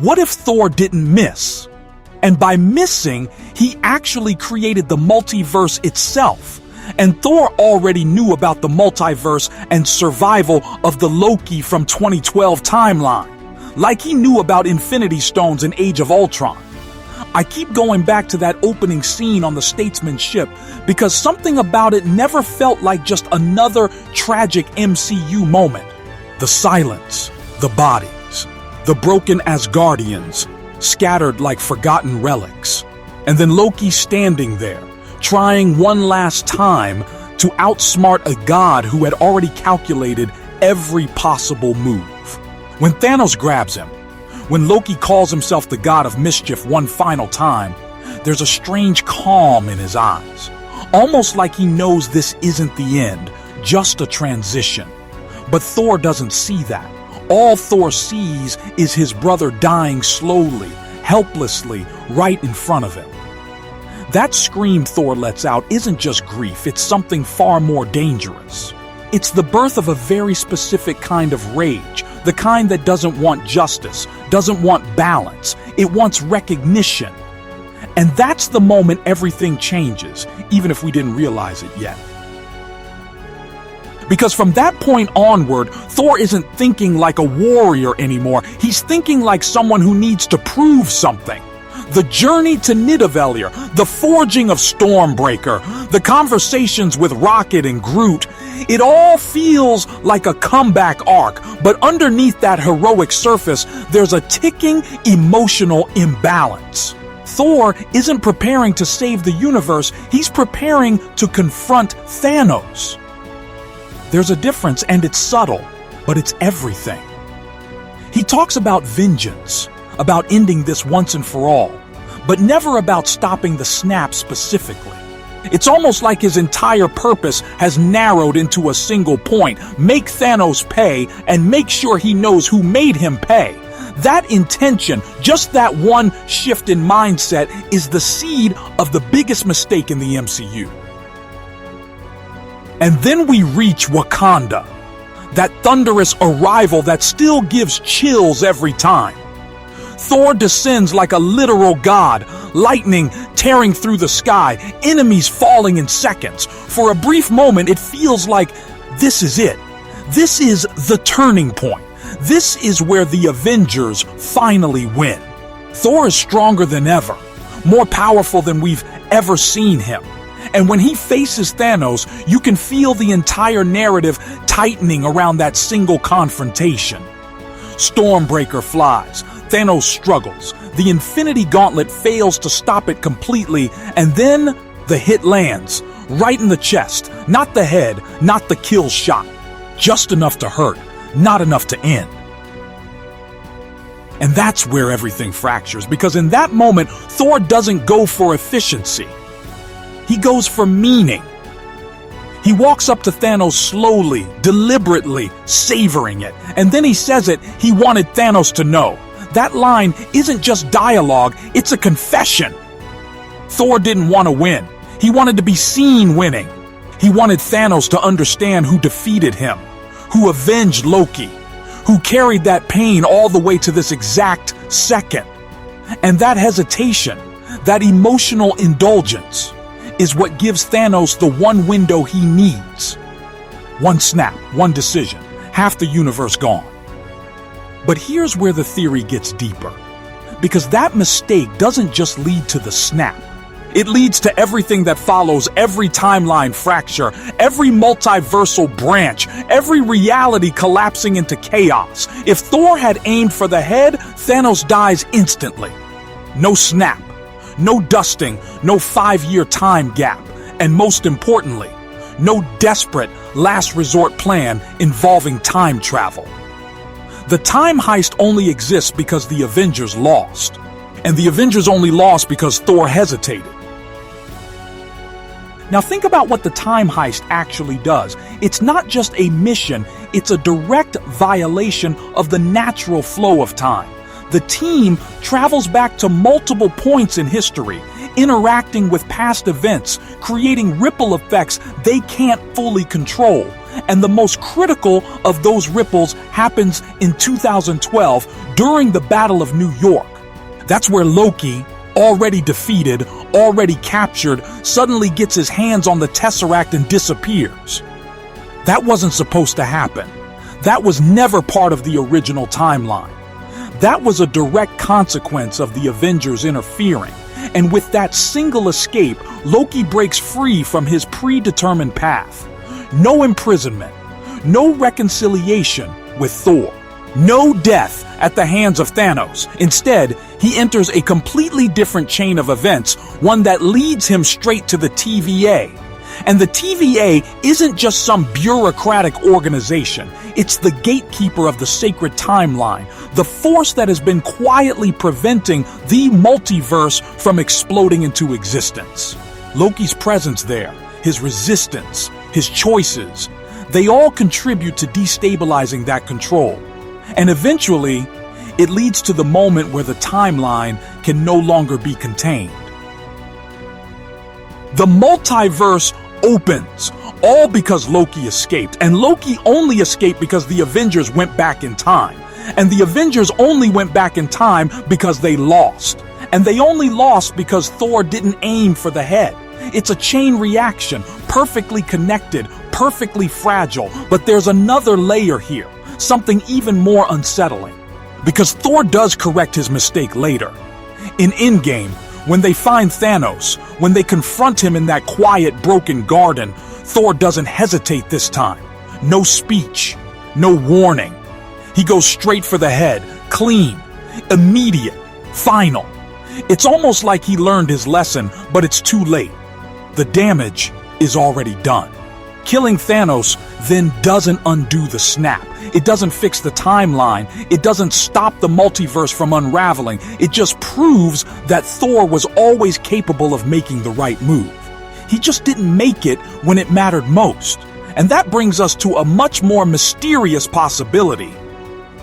What if Thor didn't miss? And by missing, he actually created the multiverse itself. And Thor already knew about the multiverse and survival of the Loki from 2012 timeline, like he knew about Infinity Stones in Age of Ultron. I keep going back to that opening scene on the Statesman ship because something about it never felt like just another tragic MCU moment. The silence, the bodies, the broken Asgardians, scattered like forgotten relics. And then Loki standing there, trying one last time to outsmart a god who had already calculated every possible move. When Thanos grabs him, when Loki calls himself the god of mischief one final time, there's a strange calm in his eyes, almost like he knows this isn't the end, just a transition. But Thor doesn't see that. All Thor sees is his brother dying slowly, helplessly, right in front of him. That scream Thor lets out isn't just grief, it's something far more dangerous. It's the birth of a very specific kind of rage, the kind that doesn't want justice, doesn't want balance, it wants recognition. And that's the moment everything changes, even if we didn't realize it yet. Because from that point onward, Thor isn't thinking like a warrior anymore. He's thinking like someone who needs to prove something. The journey to Nidavellir, the forging of Stormbreaker, the conversations with Rocket and Groot, it all feels like a comeback arc, but underneath that heroic surface, there's a ticking emotional imbalance. Thor isn't preparing to save the universe, he's preparing to confront Thanos. There's a difference, and it's subtle, but it's everything. He talks about vengeance, about ending this once and for all, but never about stopping the snap specifically. It's almost like his entire purpose has narrowed into a single point: make Thanos pay and make sure he knows who made him pay. That intention, just that one shift in mindset, is the seed of the biggest mistake in the MCU. And then we reach Wakanda, that thunderous arrival that still gives chills every time. Thor descends like a literal god, lightning tearing through the sky, enemies falling in seconds. For a brief moment, it feels like this is it. This is the turning point. This is where the Avengers finally win. Thor is stronger than ever, more powerful than we've ever seen him. And when he faces Thanos, you can feel the entire narrative tightening around that single confrontation. Stormbreaker flies, Thanos struggles, the Infinity Gauntlet fails to stop it completely, and then the hit lands, right in the chest, not the head, not the kill shot, just enough to hurt, not enough to end. And that's where everything fractures, because in that moment, Thor doesn't go for efficiency. He goes for meaning. He walks up to Thanos slowly, deliberately, savoring it, and then he says it he wanted Thanos to know. That line isn't just dialogue, it's a confession. Thor didn't want to win. He wanted to be seen winning. He wanted Thanos to understand who defeated him, who avenged Loki, who carried that pain all the way to this exact second. And that hesitation, that emotional indulgence, is what gives Thanos the one window he needs. One snap, one decision, half the universe gone. But here's where the theory gets deeper. Because that mistake doesn't just lead to the snap. It leads to everything that follows, every timeline fracture, every multiversal branch, every reality collapsing into chaos. If Thor had aimed for the head, Thanos dies instantly. No snap, no dusting, no 5-year time gap, and most importantly, no desperate last resort plan involving time travel. The time heist only exists because the Avengers lost, and the Avengers only lost because Thor hesitated. Now think about what the time heist actually does. It's not just a mission, it's a direct violation of the natural flow of time. The team travels back to multiple points in history, interacting with past events, creating ripple effects they can't fully control. And the most critical of those ripples happens in 2012 during the Battle of New York. That's where Loki, already defeated, already captured, suddenly gets his hands on the Tesseract and disappears. That wasn't supposed to happen. That was never part of the original timeline. That was a direct consequence of the Avengers interfering. And with that single escape, Loki breaks free from his predetermined path. No imprisonment, no reconciliation with Thor, no death at the hands of Thanos. Instead, he enters a completely different chain of events, one that leads him straight to the TVA. And the TVA isn't just some bureaucratic organization. It's the gatekeeper of the sacred timeline, the force that has been quietly preventing the multiverse from exploding into existence. Loki's presence there, his resistance, his choices, they all contribute to destabilizing that control. And eventually, it leads to the moment where the timeline can no longer be contained. The multiverse opens, all because Loki escaped. And Loki only escaped because the Avengers went back in time. And the Avengers only went back in time because they lost. And they only lost because Thor didn't aim for the head. It's a chain reaction, perfectly connected, perfectly fragile. But there's another layer here, something even more unsettling. Because Thor does correct his mistake later. In Endgame, when they find Thanos, when they confront him in that quiet, broken garden, Thor doesn't hesitate this time. No speech, no warning. He goes straight for the head, clean, immediate, final. It's almost like he learned his lesson, but it's too late. The damage is already done. Killing Thanos then doesn't undo the snap. It doesn't fix the timeline. It doesn't stop the multiverse from unraveling. It just proves that Thor was always capable of making the right move. He just didn't make it when it mattered most. And that brings us to a much more mysterious possibility.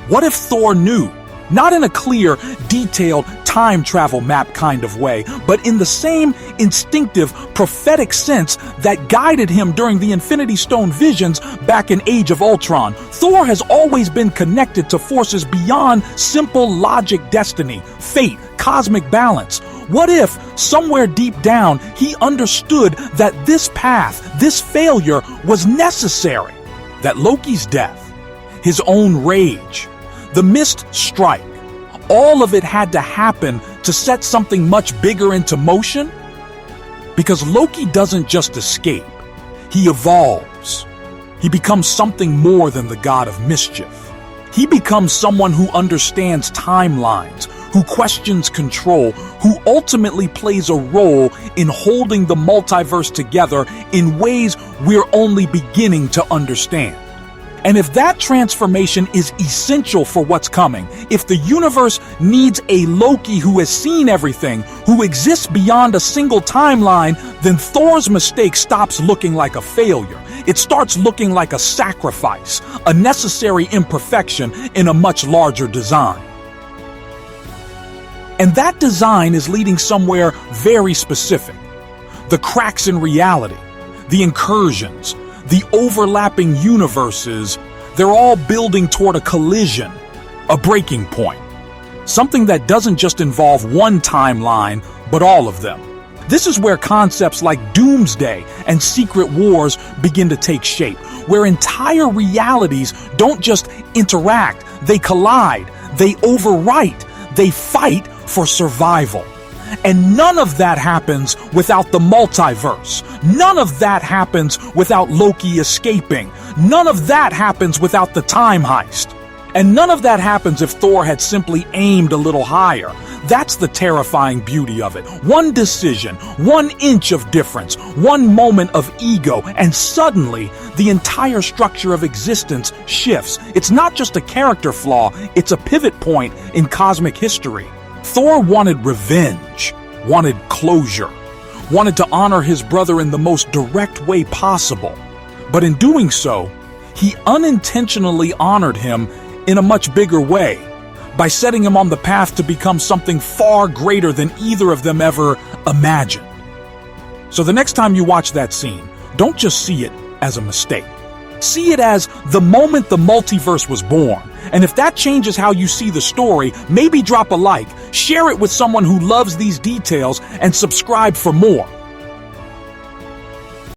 What if Thor knew? Not in a clear, detailed time travel map kind of way, but in the same instinctive, prophetic sense that guided him during the Infinity Stone visions back in Age of Ultron. Thor has always been connected to forces beyond simple logic, destiny, fate, cosmic balance. What if, somewhere deep down, he understood that this path, this failure, was necessary? That Loki's death, his own rage, the missed strike, all of it had to happen to set something much bigger into motion? Because Loki doesn't just escape, he evolves. He becomes something more than the god of mischief. He becomes someone who understands timelines, who questions control, who ultimately plays a role in holding the multiverse together in ways we're only beginning to understand. And if that transformation is essential for what's coming, if the universe needs a Loki who has seen everything, who exists beyond a single timeline, then Thor's mistake stops looking like a failure. It starts looking like a sacrifice, a necessary imperfection in a much larger design. And that design is leading somewhere very specific. The cracks in reality, the incursions, the overlapping universes, they're all building toward a collision, a breaking point. Something that doesn't just involve one timeline, but all of them. This is where concepts like Doomsday and Secret Wars begin to take shape, where entire realities don't just interact, they collide, they overwrite, they fight for survival. And none of that happens without the multiverse. None of that happens without Loki escaping. None of that happens without the time heist. And none of that happens if Thor had simply aimed a little higher. That's the terrifying beauty of it. One decision, 1 inch of difference, one moment of ego, and suddenly the entire structure of existence shifts. It's not just a character flaw, it's a pivot point in cosmic history. Thor wanted revenge, wanted closure, wanted to honor his brother in the most direct way possible. But in doing so, he unintentionally honored him in a much bigger way, by setting him on the path to become something far greater than either of them ever imagined. So the next time you watch that scene, don't just see it as a mistake. See it as the moment the multiverse was born. And if that changes how you see the story, maybe drop a like, share it with someone who loves these details, and subscribe for more.